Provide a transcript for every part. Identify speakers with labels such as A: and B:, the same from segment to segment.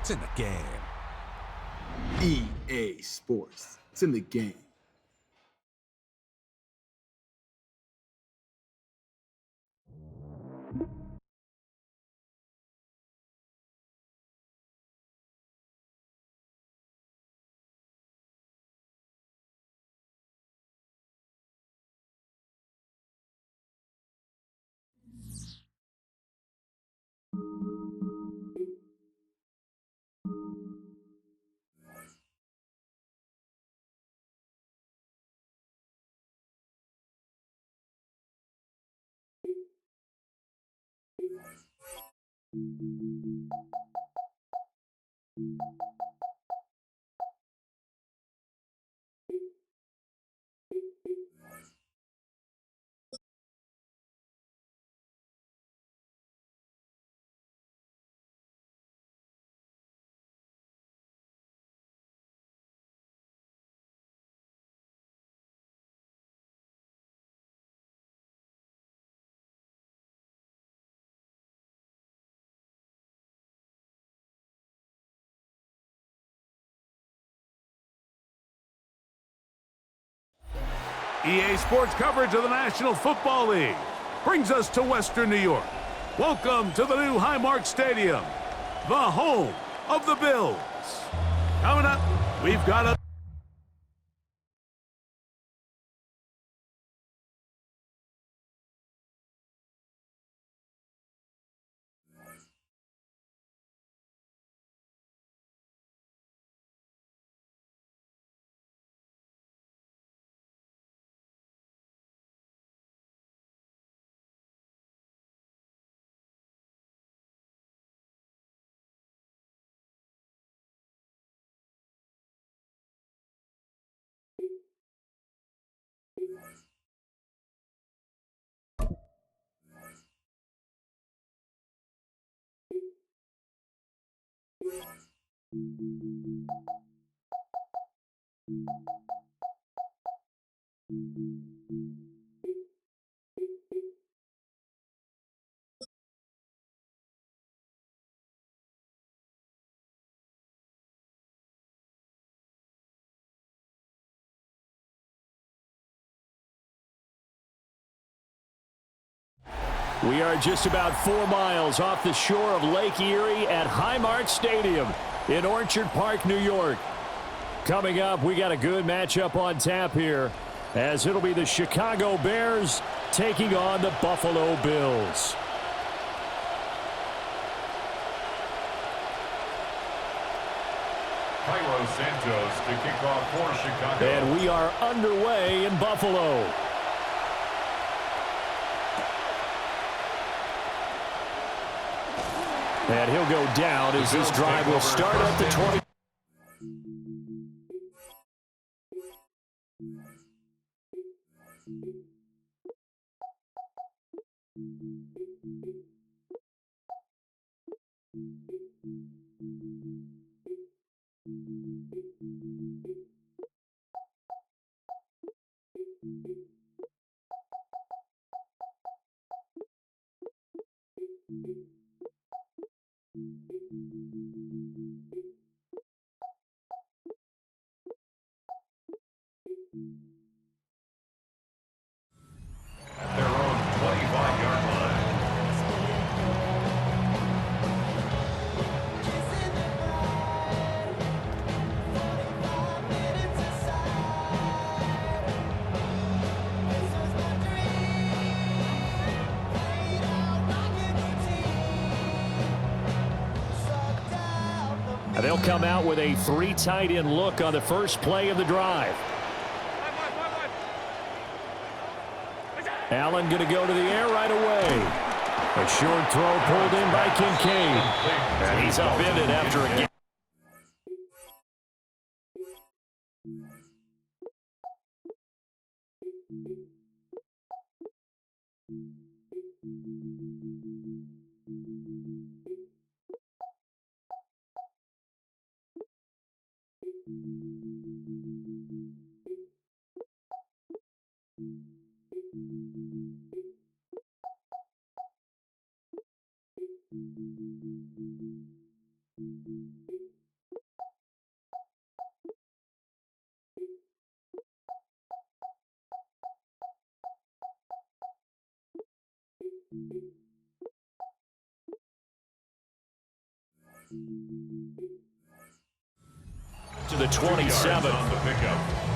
A: It's in the game.
B: EA Sports. It's in the game.
C: EA Sports coverage of the National Football League brings us to Western New York. Welcome to the new Highmark Stadium, the home of the Bills. Coming up, we've got a
D: We are just about 4 miles off the shore of Lake Erie at Highmark Stadium in Orchard Park, New York. Coming up, we got a good matchup on tap here, as it'll be the Chicago Bears taking on the Buffalo Bills.
E: Cairo Santos to kick off for Chicago.
D: And we are underway in Buffalo. And he'll go down as this drive will start at the 20.
E: At their own 25-yard line.
D: And they'll come out with a 3 tight end look on the first play of the drive. Allen going to go to the air right away. A short throw pulled in by Kincaid. And he's upended after a game. To the 27.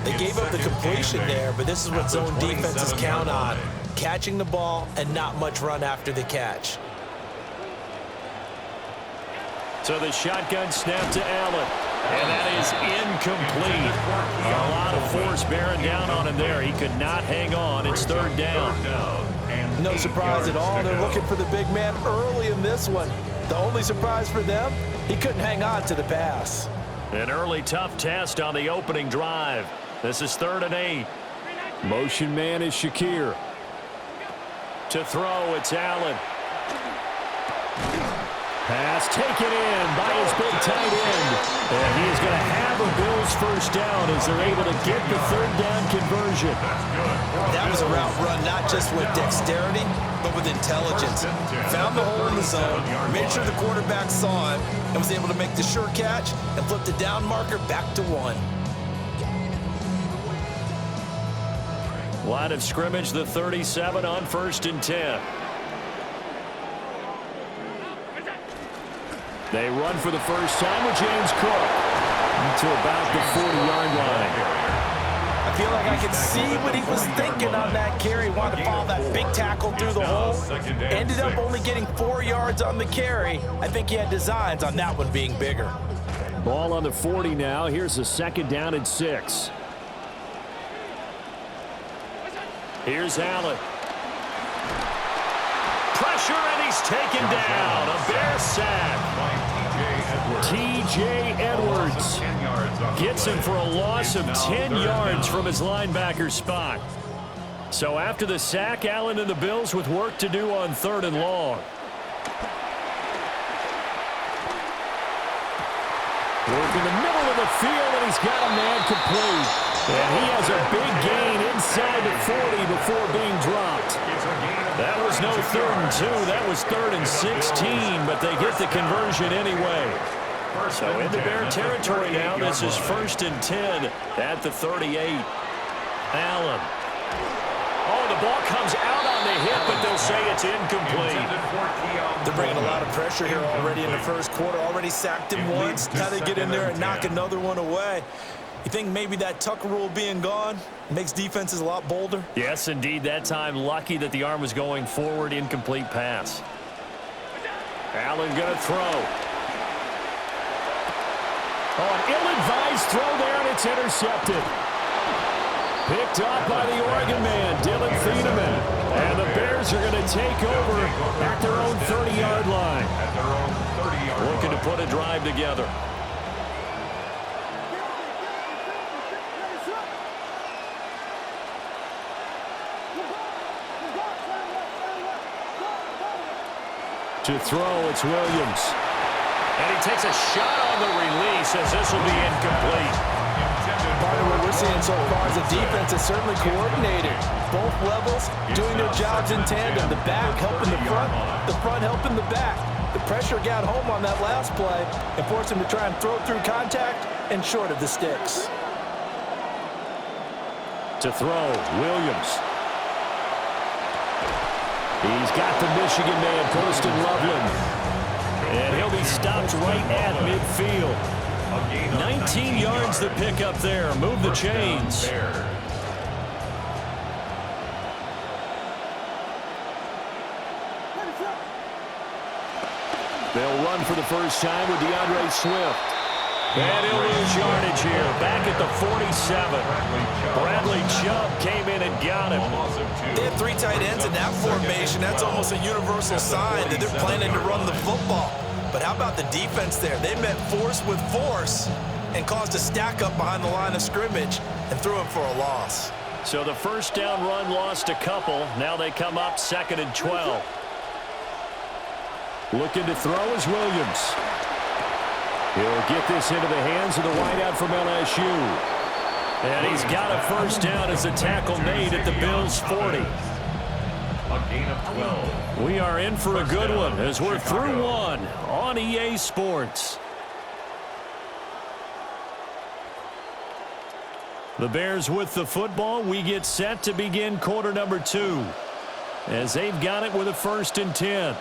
A: They gave up the completion there, but this is what zone defenses count on. Catching the ball and not much run after the catch.
D: So the shotgun snap to Allen. And that is incomplete. A lot of force bearing down on him there. He could not hang on. It's third down.
A: No surprise at all. They're looking for the big man early in this one. The only surprise for them, he couldn't hang on to the pass.
D: An early tough test on the opening drive. This is 3rd and 8. Motion man is Shakir. To throw, it's Allen. Pass taken in by his big tight end. And he is going to have a Bills first down as they're able to get the third down conversion.
A: That was a route run not just with dexterity, but with intelligence. Found the hole in the zone, made sure the quarterback saw him, and was able to make the sure catch and flip the down marker back to 1.
D: Line of scrimmage, the 37 on 1st and 10. They run for the first time with James Cook to about the 40-yard line.
A: I feel like I could see what he was thinking on that carry. Wanted to follow that big tackle through the hole. Ended up only getting 4 yards on the carry. I think he had designs on that one being bigger.
D: Ball on the 40 now. Here's a 2nd down and 6. Here's Allen. Pressure, and he's taken down. A Bear sack. T.J. Edwards gets him for a loss of 10 yards from his linebacker spot. So after the sack, Allen and the Bills with work to do on 3rd and long. Work in the middle of the field, and he's got a man complete. And he has a big gain inside the 40 before being dropped. That was no 3rd and 2. That was 3rd and 16, but they get the conversion anyway. So into Bear territory now. This is 1st and 10 at the 38. Allen. Oh, the ball comes out on the hit, but they'll say it's incomplete.
A: They're bringing a lot of pressure here already in the first quarter. Already sacked him once. Now they get in there and knock another one away. You think maybe that Tucker rule being gone makes defenses a lot bolder?
D: Yes, indeed. That time, lucky that the arm was going forward. Incomplete pass. Allen going to throw. Oh, an ill-advised throw there, and it's intercepted. Picked up by the Oregon man, Dylan Thieneman. And the Bears are going to take over at their own 30-yard line. Looking to put a drive together. To throw, it's Williams. And he takes a shot on the release as this will be incomplete.
A: Part of what we're seeing so far is the defense is certainly coordinated. Both levels doing their jobs in tandem. The back helping the front helping the back. The pressure got home on that last play and forced him to try and throw through contact and short of the sticks.
D: To throw, Williams. He's got the Michigan man, Poston Loveland. And he'll be stopped right at midfield. 19 yards the pick up there. Move the chains. They'll run for the first time with DeAndre Swift. And he'll lose yardage here. Back at the 47. Bradley Chubb came in and got him.
A: They have 3 tight ends in that formation. That's almost a universal sign that they're planning to run the football. But how about the defense there? They met force with force and caused a stack up behind the line of scrimmage and threw it for a loss.
D: So the first down run lost a couple. Now they come up 2nd and 12. Looking to throw is Williams. He'll get this into the hands of the wideout from LSU. And he's got a first down as a tackle made at the Bills' 40.
E: A gain of 12.
D: We are in for a good one as we're through one on EA Sports. The Bears with the football. We get set to begin quarter number 2. as they've got it with a 1st and 10.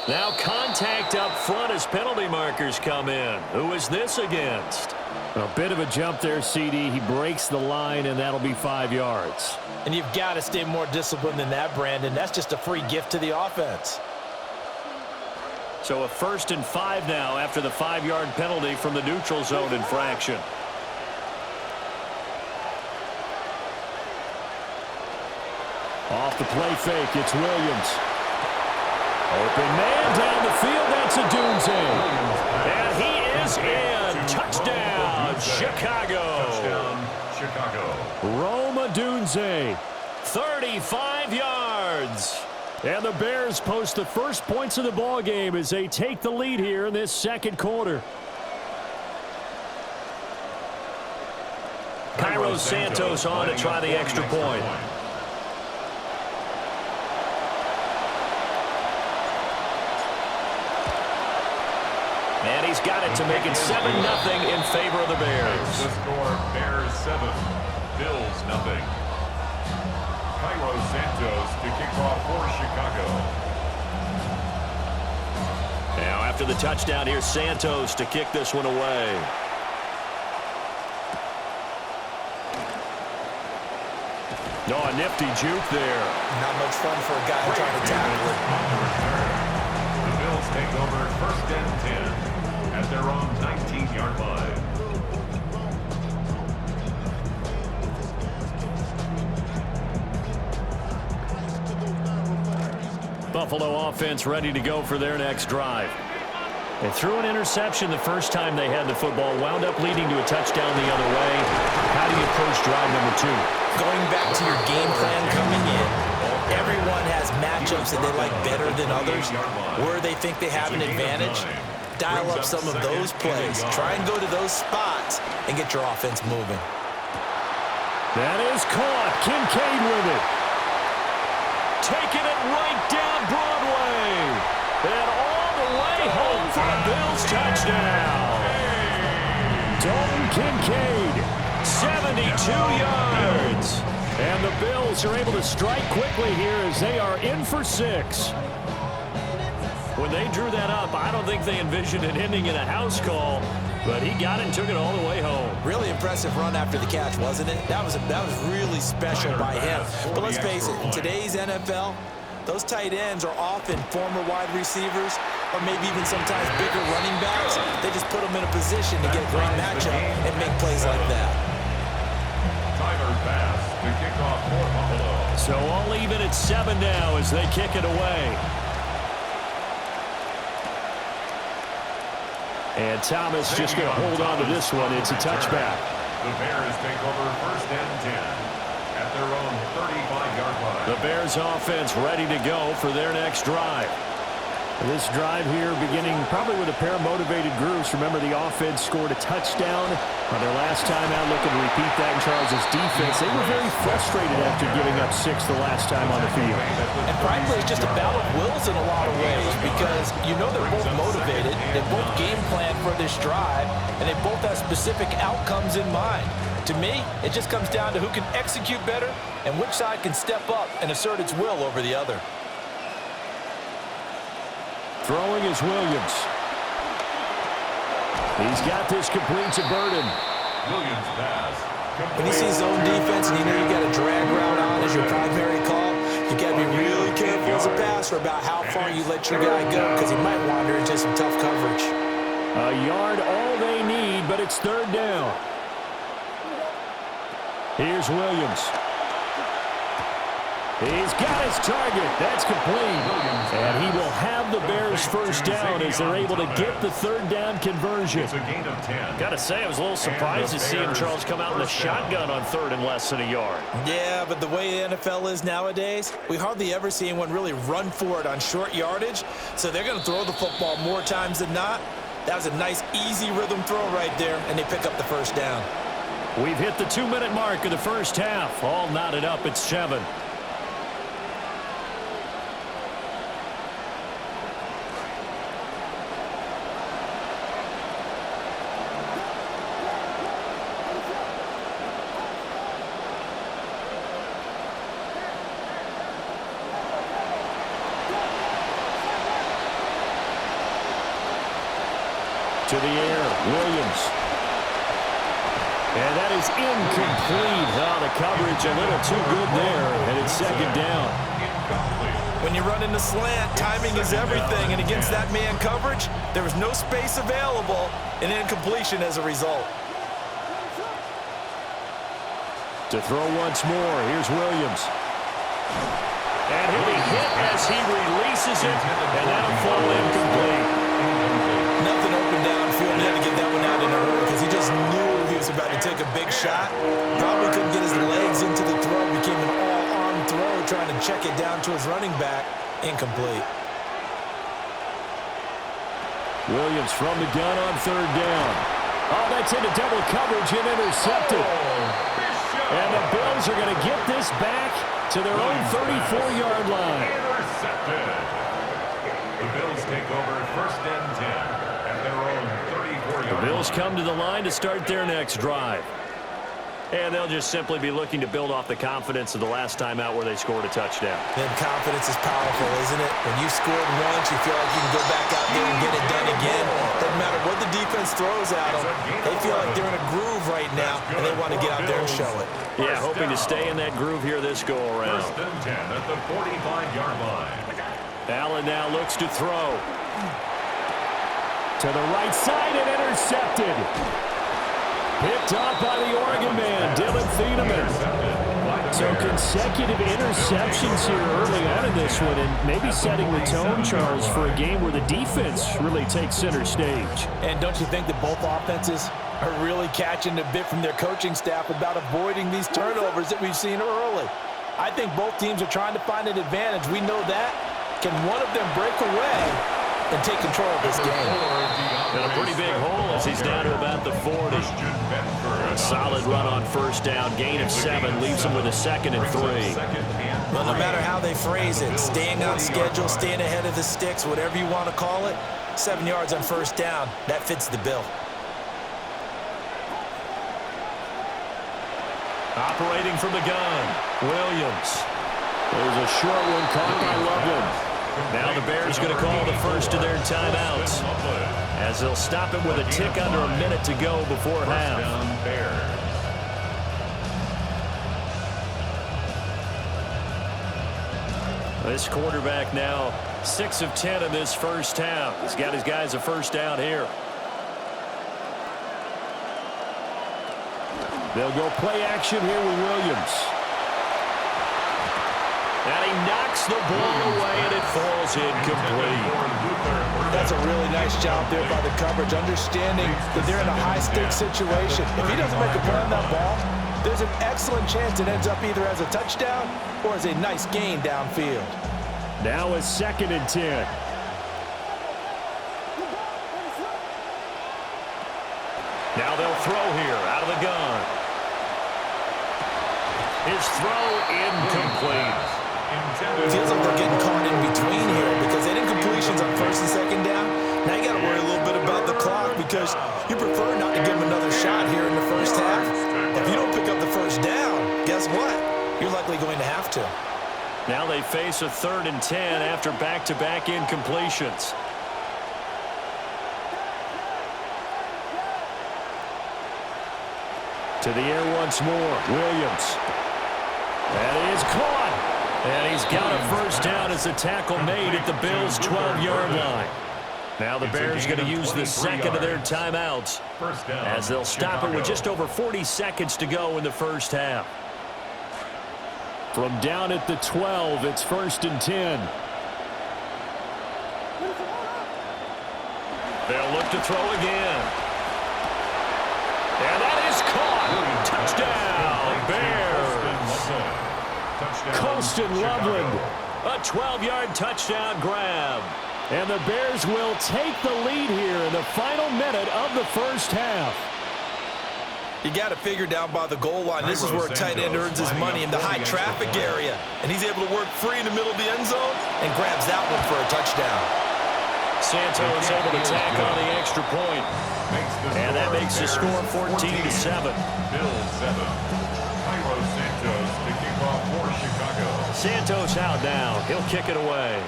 D: Now contact up front as penalty markers come in. Who is this against? A bit of a jump there, CD. He breaks the line, and that'll be 5 yards.
A: And you've got to stay more disciplined than that, Brandon. That's just a free gift to the offense.
D: So a 1st and 5 now after the 5-yard penalty from the neutral zone infraction. Off the play fake, it's Williams. Open man down the field, that's a Dunze. And he is in. Touchdown, Chicago.
E: Touchdown, Chicago.
D: Rome Odunze, 35 yards. And the Bears post the first points of the ball game as they take the lead here in this 2nd quarter. Cairo Santos on to try the extra point. And he's got it to make it 7-0 in favor of the Bears.
E: The score, Bears 7, Bills 0. Cairo Santos to kick off for Chicago.
D: Now after the touchdown, here's Santos to kick this one away. Oh, a nifty juke there.
A: Not much fun for a guy trying to tackle it.
E: On the return, the Bills take over 1st and 10 at their own 19-yard line.
D: Buffalo offense ready to go for their next drive. They threw an interception the first time they had the football, wound up leading to a touchdown the other way. How do you approach drive number 2?
A: Going back to your game plan coming in, everyone has matchups that they like better than others, where they think they have an advantage. Dial up some of those plays. Try and go to those spots and get your offense moving.
D: That is caught. Kincaid with it. Taking it right down Broadway. And all the way home for a Bills touchdown. Dalton Kincaid, 72 yards. And the Bills are able to strike quickly here as they are in for 6. When they drew that up, I don't think they envisioned it ending in a house call, but he got it and took it all the way home.
A: Really impressive run after the catch, wasn't it? That was really special by him. But let's face it, in today's NFL, those tight ends are often former wide receivers or maybe even sometimes bigger running backs. They just put them in a position to get a great matchup and make plays like that.
E: Tyler Bass to kick off for Buffalo.
D: So all even at 7 now as they kick it away. And Thomas just going to hold on to this one. It's a touchback.
E: The Bears take over 1st and 10 at their own 35-yard line.
D: The Bears offense ready to go for their next drive. This drive here beginning probably with a pair of motivated groups. Remember, the offense scored a touchdown on their last time out, looking to repeat that in Charles' defense. They were very frustrated after giving up 6 the last time on the field.
A: And frankly, it's just a battle of wills in a lot of ways because you know they're both motivated, they both game plan for this drive, and they both have specific outcomes in mind. To me, it just comes down to who can execute better and which side can step up and assert its will over the other.
D: Throwing is Williams. He's got this complete to Burden.
E: Williams pass.
A: When you see zone defense and you know you got a drag route on as your primary call, you got to be really careful as a passer about how far you let your guy go because he might wander into some tough coverage.
D: A yard all they need, but it's 3rd down. Here's Williams. He's got his target. That's complete. And he will have the Bears 1st down as they're able to get the 3rd down conversion.
E: It's a gain of 10.
D: Got to say, I was a little surprised to see him, Charles, come out in the shotgun on 3rd and less than a yard.
A: Yeah, but the way the NFL is nowadays, we hardly ever see anyone really run for it on short yardage. So they're going to throw the football more times than not. That was a nice, easy rhythm throw right there, and they pick up the 1st down.
D: We've hit the 2-minute mark of the first half. All knotted up at 7. To the air, Williams. And that is incomplete. Oh, the coverage a little too good there, and it's second down.
A: When you run in the slant, timing is everything, and against that man coverage, there was no space available, and incompletion as a result.
D: To throw once more, here's Williams. And he'll be hit as he releases it, and that'll fall incomplete.
A: Nothing open downfield. He had to get that one out in a hurry because he just knew he was about to take a big shot. Probably couldn't get his legs into the throw. Became an all-arm throw, trying to check it down to his running back. Incomplete.
D: Williams from the gun on third down. Oh, that's into double coverage and intercepted. And the Bills are going to get this back to their own 34-yard line.
E: Intercepted. The Bills take over first and 10 at their own 34-yard line.
D: The Bills come to the line to start their next drive. And they'll just simply be looking to build off the confidence of the last time out where they scored a touchdown.
A: Then confidence is powerful, isn't it? When you scored once, you feel like you can go back out there and get it done again. Doesn't matter what the defense throws at them. They feel like they're in a groove right now, and they want to get out there and show it.
D: Yeah, hoping to stay in that groove here this go-around.
E: First and 10 at the 45-yard line.
D: Allen now looks to throw. To the right side and intercepted. Picked off by the Oregon man, Dylan Thieneman. So consecutive interceptions here early on in this one, and maybe setting the tone, Charles, for a game where the defense really takes center stage.
A: And don't you think that both offenses are really catching a bit from their coaching staff about avoiding these turnovers that we've seen early? I think both teams are trying to find an advantage. We know that. Can one of them break away and take control of this game?
D: And a pretty big hole as he's down to about the 40. A solid run on first down. Gain of 7 leaves him with a 2nd and 3.
A: Well, no matter how they phrase it, staying on schedule, staying ahead of the sticks, whatever you want to call it, 7 yards on first down, that fits the bill.
D: Operating from the gun, Williams. There's a short one caught by Loveland. Now the Bears going to call the first of their timeouts, as they'll stop it with a tick under a minute to go before half. This quarterback now 6 of 10 in this first half. He's got his guys a first down here. They'll go play action here with Williams. And he knocks the ball away, and it falls incomplete.
A: That's a really nice job there by the coverage, understanding that they're in a high-stakes situation. If he doesn't make a play on that ball, there's an excellent chance it ends up either as a touchdown or as a nice gain downfield.
D: Now a 2nd and 10. Now they'll throw here out of the gun. His throw incomplete.
A: Feels like they're getting caught in between here because they didn't completions on first and second down. Now you got to worry a little bit about the clock because you prefer not to give them another shot here in the first half. If you don't pick up the first down, guess what? You're likely going to have to.
D: Now they face a 3rd and 10 after back-to-back incompletions. To the air once more, Williams. That is caught. And he's got a first down as the tackle made at the Bills' 12-yard line. Now the Bears going to use the 2nd of their timeouts as they'll stop it with just over 40 seconds to go in the first half. From down at the 12, it's 1st and 10. They'll look to throw again. And that is caught. Touchdown, Bears. Colston Loveland, a 12-yard touchdown grab. And the Bears will take the lead here in the final minute of the first half.
A: You got to figure down by the goal line. This is where a tight end earns his money in the high traffic area. And he's able to work free in the middle of the end zone and grabs that one for a touchdown.
D: Santos able to tack on the extra point. And that makes the score 14-7.
E: Bills 7. Santos to kick off for Chicago.
D: Santos out now. He'll kick it away.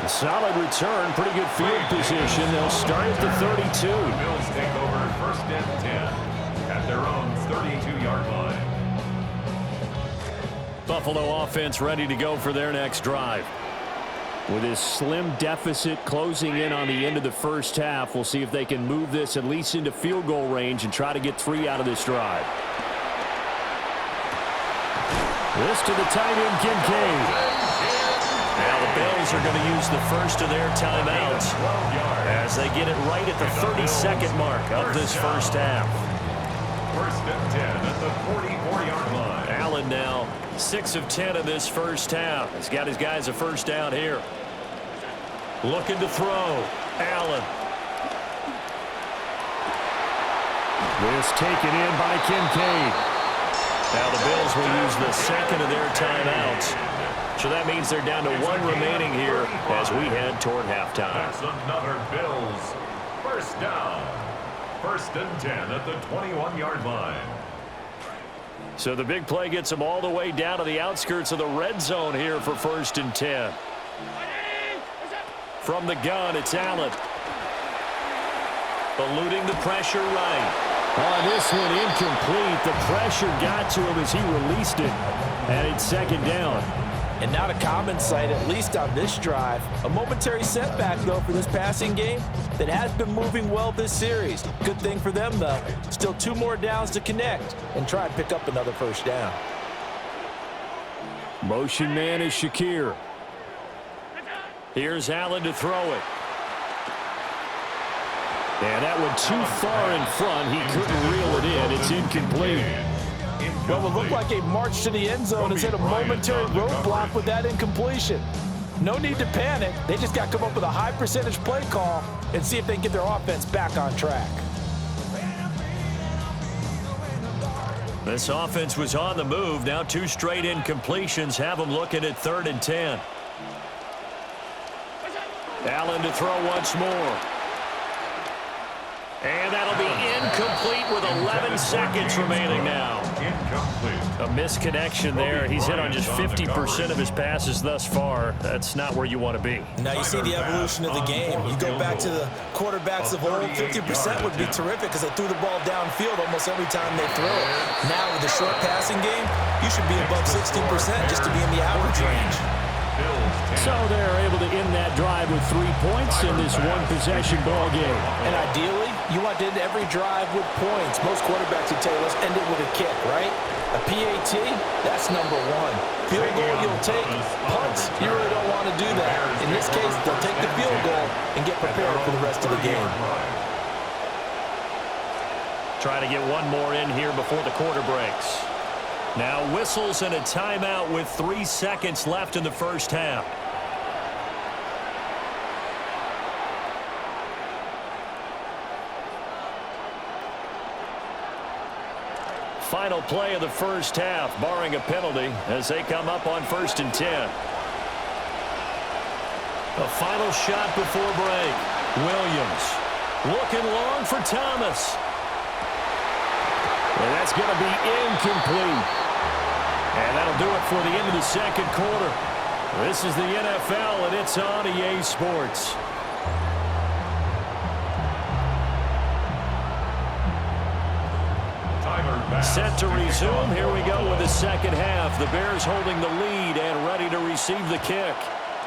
D: Solid return, pretty good field position. They'll start at the 32.
E: The Bills take over 1st and 10 at their own 32-yard line.
D: Buffalo offense ready to go for their next drive. With this slim deficit closing in on the end of the first half, we'll see if they can move this at least into field goal range and try to get 3 out of this drive. This to the tight end, Kincaid. Now the Bills are going to use the first of their timeouts as they get it right at the 32nd mark of this first half.
E: 1st and 10 at the 44-yard line.
D: Allen now 6 of 10 in this first half. He's got his guys a first down here. Looking to throw. Allen. This taken in by Kincaid. Now the Bills will use the second of their timeouts. So that means they're down to 1 remaining here as we head toward halftime.
E: That's another Bills first down. 1st and 10 at the 21-yard line.
D: So the big play gets them all the way down to the outskirts of the red zone here for 1st and 10. From the gun, it's Allen. Eluding the pressure right. On this one, incomplete. The pressure got to him as he released it. And it's 2nd down.
A: And not a common sight, at least on this drive. A momentary setback, though, for this passing game that has been moving well this series. Good thing for them, though. Still 2 more downs to connect and try and pick up another first down.
D: Motion man is Shakir. Here's Allen to throw it. And that one too far in front. He couldn't reel it in. It's incomplete.
A: Well, it looked like a march to the end zone has hit a momentary roadblock with that incompletion. No need to panic. They just got to come up with a high percentage play call and see if they can get their offense back on track.
D: This offense was on the move. Now 2 straight incompletions have them looking at 3rd and 10. Allen to throw once more. And that'll be incomplete with 11 seconds remaining now.
E: Incomplete.
D: A misconnection there. He's hit on just 50% of his passes thus far. That's not where you want to be.
A: Now you see the evolution of the game. You go back to the quarterbacks of old, 50% would be terrific because they threw the ball downfield almost every time they throw it. Now with the short passing game, you should be above 60% just to be in the average range.
D: So they're able to end that drive with 3 points in this one-possession ball game.
A: And ideally, you want to end every drive with points. Most quarterbacks would tell you, let's end it with a kick, right? A PAT, that's number 1. Field goal you'll take. Punts, you really don't want to do that. In this case, they'll take the field goal and get prepared for the rest of the game.
D: Try to get one more in here before the quarter breaks. Now whistles and a timeout with 3 seconds left in the first half. Final play of the first half, barring a penalty, as they come up on 1st and 10. A final shot before break. Williams looking long for Thomas. And that's going to be incomplete. And that'll do it for the end of the second quarter. This is the NFL, and it's on EA Sports. Set to resume. Here we go with the second half. The Bears holding the lead and ready to receive the kick.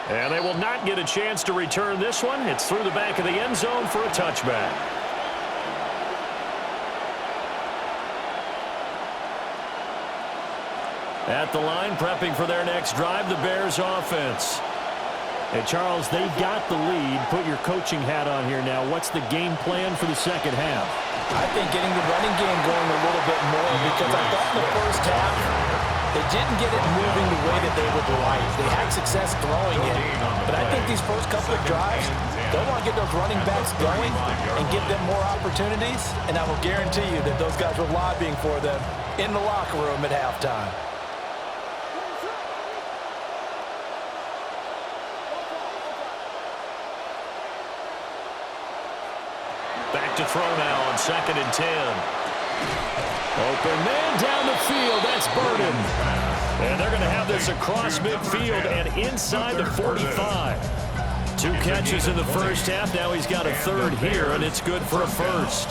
D: And they will not get a chance to return this one. It's through the back of the end zone for a touchback. At the line, prepping for their next drive, the Bears offense. Hey, Charles, they've got the lead. Put your coaching hat on here now. What's the game plan for the second half?
A: I think getting the running game going a little bit more because I thought in the first half they didn't get it moving the way that they would like. They had success throwing it, but I think these first couple of drives, they'll want to get those running backs going and give them more opportunities, and I will guarantee you that those guys were lobbying for them in the locker room at halftime.
D: Back to throw now on 2nd and 10. Open man down the field. That's Burden. And they're going to have this across midfield and inside the 45. 2 catches in the first half. Now he's got a third here, and it's good for a first.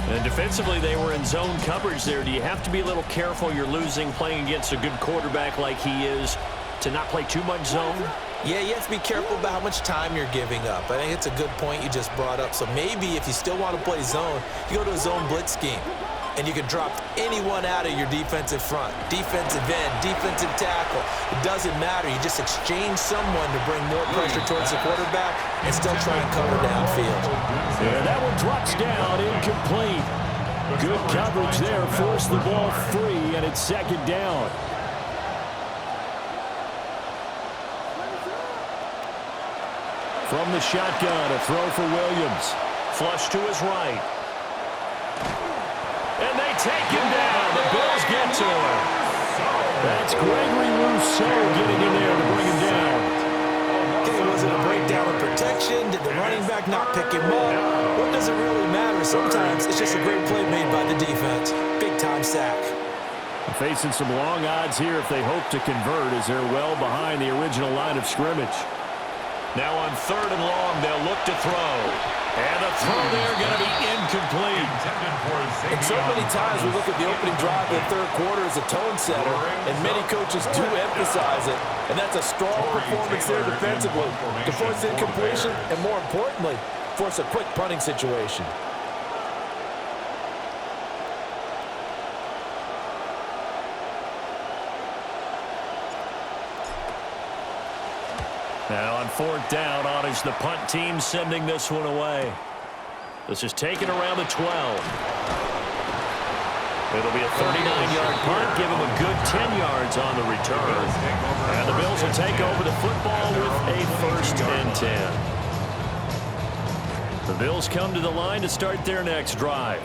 D: And defensively, they were in zone coverage there. Do you have to be a little careful? You're losing playing against a good quarterback like he is to not play too much zone?
A: Yeah, you have to be careful about how much time you're giving up. I think it's a good point you just brought up. So maybe if you still want to play zone, you go to a zone blitz scheme. And you can drop anyone out of your defensive front, defensive end, defensive tackle. It doesn't matter. You just exchange someone to bring more pressure towards the quarterback and still try and cover downfield.
D: Yeah, that one drops down, incomplete. Good coverage there, forced the ball free, and it's second down. From the shotgun, a throw for Williams. Flush to his right. And they take him down. The Bills get to him. That's Gregory Rousseau getting in there to bring him down.
A: Okay, was it a breakdown of protection? Did the running back not pick him up? What does it really matter? Sometimes it's just a great play made by the defense. Big-time sack.
D: Facing some long odds here if they hope to convert as they're well behind the original line of scrimmage. Now on 3rd and long, they'll look to throw. And the throw there going to be incomplete.
A: And so many times we look at the opening drive of the third quarter as a tone setter, and many coaches do emphasize it. And that's a strong performance there defensively to force incompletion and, more importantly, force a quick punting situation.
D: Now on 4th down, is the punt team sending this one away. This is taken around the 12. It'll be a 39-yard punt, give him a good 10 yards on the return. And the Bills will take over the football with a 1st and 10. The Bills come to the line to start their next drive.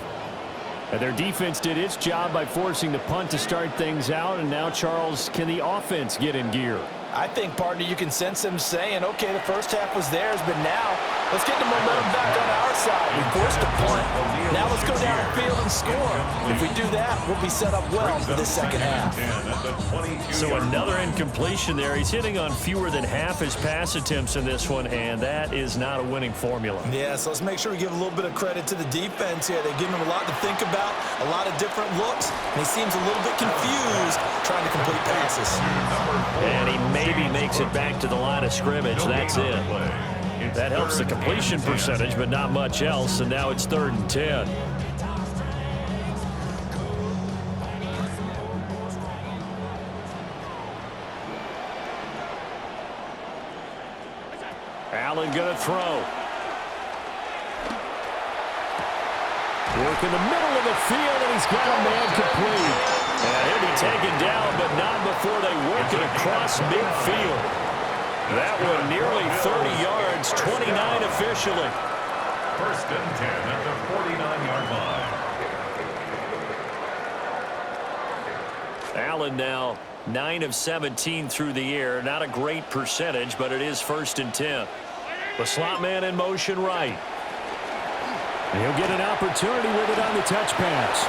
D: And their defense did its job by forcing the punt to start things out. And now, Charles, can the offense get in gear?
A: I think, partner, you can sense them saying, okay, the first half was theirs, but now let's get the momentum back on our side. We forced a punt. Now let's go down the field and score. If we do that, we'll be set up well for the second half.
D: So another incompletion there. He's hitting on fewer than half his pass attempts in this one, and that is not a winning formula.
A: Yeah, so let's make sure we give a little bit of credit to the defense here. They're giving him a lot to think about, a lot of different looks, and he seems a little bit confused trying to complete passes.
D: And he maybe makes it back to the line of scrimmage. That's it. That helps the completion percentage, but not much else, and now it's 3rd and 10. Allen going to throw. Work in the middle of the field, and he's got a man complete. And he'll be taken down, but not before they work it across midfield. That one nearly 30 yards, 29 officially.
E: 1st and 10 at the 49-yard line.
D: Allen now 9 of 17 through the air. Not a great percentage, but it is 1st and 10. The slot man in motion right. He'll get an opportunity with it on the touch pass.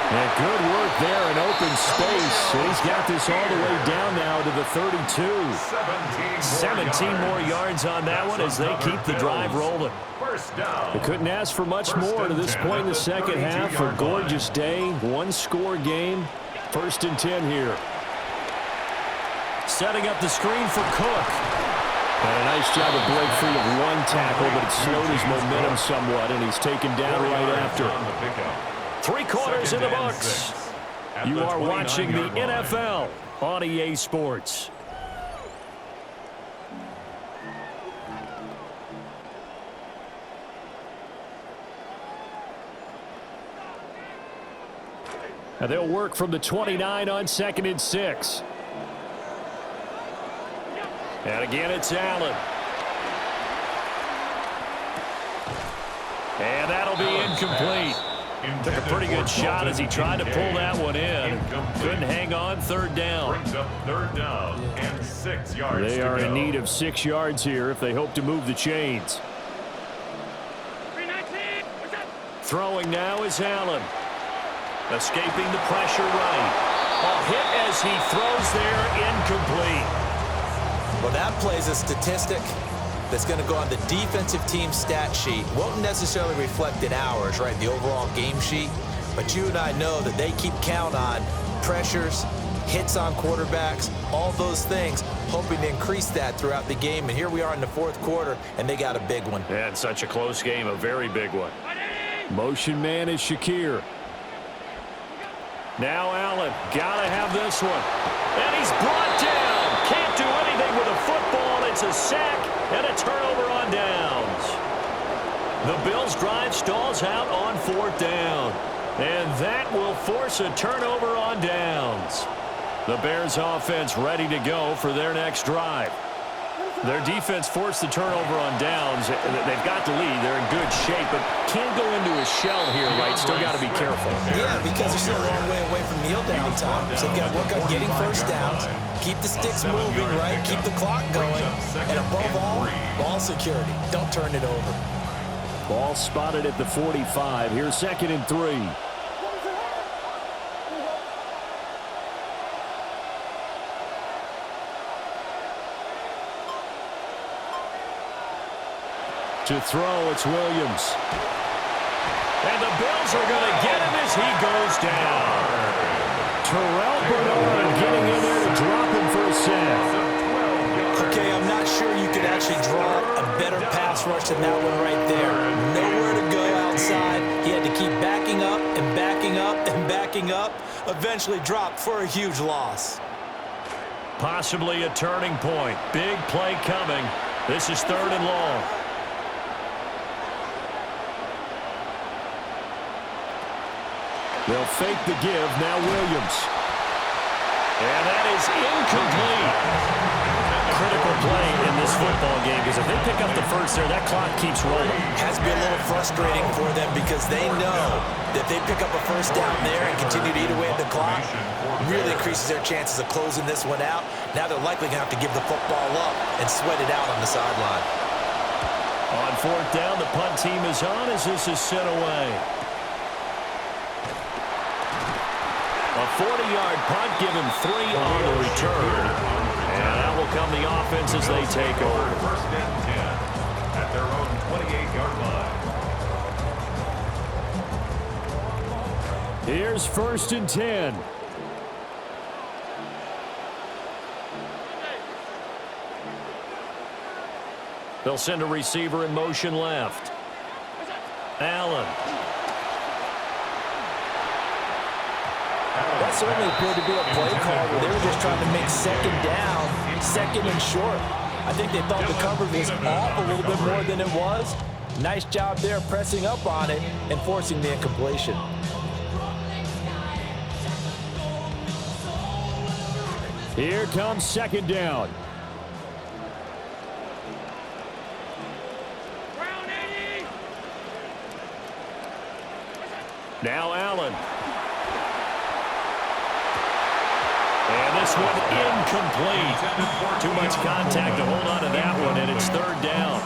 D: And good work there in open space. And he's got this all the way down now to the 32. 17 more yards on that one as they keep the drive rolling. They couldn't ask for much more to this point in the second half. A gorgeous day, one-score game. 1st and 10 here. Setting up the screen for Cook. And a nice job of break free of one tackle, but it slowed his momentum somewhat, and he's taken down right after. 3 quarters in the books. You are watching the NFL on EA Sports. And they'll work from the 29 on 2nd and 6. And again, it's Allen. And that'll be incomplete. Took a pretty good shot as he tried to pull that one in. Couldn't hang on. 3rd down.
E: Brings up 3rd down and 6 yards.
D: They are in need of 6 yards here if they hope to move the chains. Throwing now is Allen. Escaping the pressure right. A hit as he throws there, incomplete.
A: Well, that plays a statistic. that's going to go on the defensive team stat sheet. Won't necessarily reflect in ours, right, the overall game sheet. But you and I know that they keep count on pressures, hits on quarterbacks, all those things, hoping to increase that throughout the game. And here we are in the fourth quarter, and they got a big one.
D: And such a close game, a very big one. Motion man is Shakir. Now Allen, gotta have this one. And he's brought down. Can't do anything with a football. It's a sack and a turnover on downs. The Bills' drive stalls out on fourth down. And that will force a turnover on downs. The Bears offense ready to go for their next drive. Their defense forced the turnover on downs. They've got the lead. They're in good shape, but can't go into a shell here, right? Still got to be careful.
A: Yeah, because they're still a long way away from kneel down time. So they've got to work on getting first downs, keep the sticks moving, right? Keep the clock going. And above all, ball security. Don't turn it over.
D: Ball spotted at the 45. Here's 2nd and 3. To throw, it's Williams. And the Bills are going to get him as he goes down. Terrell Bernard getting in there to drop him for a sack.
A: Okay, I'm not sure you could actually draw a better pass rush than that one right there. Nowhere to go outside. He had to keep backing up and backing up and backing up. Eventually dropped for a huge loss.
D: Possibly a turning point. Big play coming. This is 3rd and long. They'll fake the give. Now Williams. And that is incomplete. Critical play in this football game because if they pick up the first there, that clock keeps rolling.
A: Has to be a little frustrating for them because they know that they pick up a first down there and continue to eat away at the clock, really increases their chances of closing this one out. Now they're likely going to have to give the football up and sweat it out on the sideline.
D: On 4th down, the punt team is on as this is sent away. A 40-yard punt, give him 3 on the return. And that will come the offense as they take over.
E: 1st and 10 at their own 28-yard line.
D: Here's 1st and 10. They'll send a receiver in motion left. Allen.
A: That certainly appeared to be a play call where they were just trying to make 2nd down, 2nd and short. I think they thought the coverage was off a little bit more than it was. Nice job there pressing up on it and forcing the incompletion.
D: Here comes 2nd down. Now Allen. And this one incomplete. Too much contact to hold on to that one, and it's 3rd down.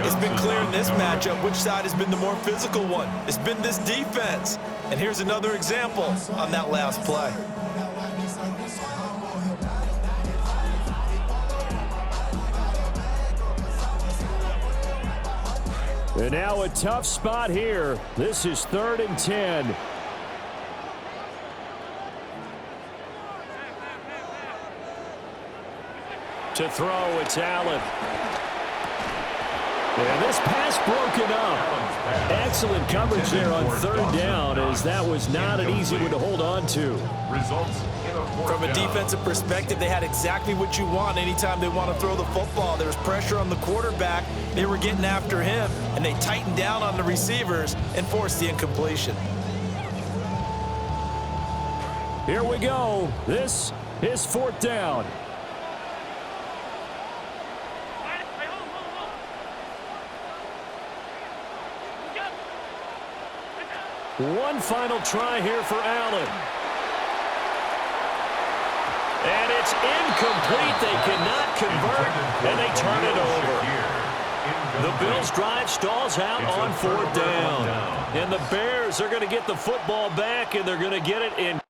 A: It's been clear in this matchup which side has been the more physical one. It's been this defense. And here's another example on that last play.
D: And now a tough spot here. This is 3rd and 10. To throw, it's Allen. And this pass broken up. Excellent coverage there on 3rd down, as that was not an easy one to hold on to.
E: Results in a 4th
A: From a
E: down.
A: defensive perspective, they had exactly what you want anytime they want to throw the football. There was pressure on the quarterback. They were getting after him, and they tightened down on the receivers and forced the incompletion.
D: Here we go. This is 4th down. One final try here for Allen. And it's incomplete. They cannot convert, and they turn it over. The Bills' drive stalls out on 4th down. And the Bears are going to get the football back, and they're going to get it in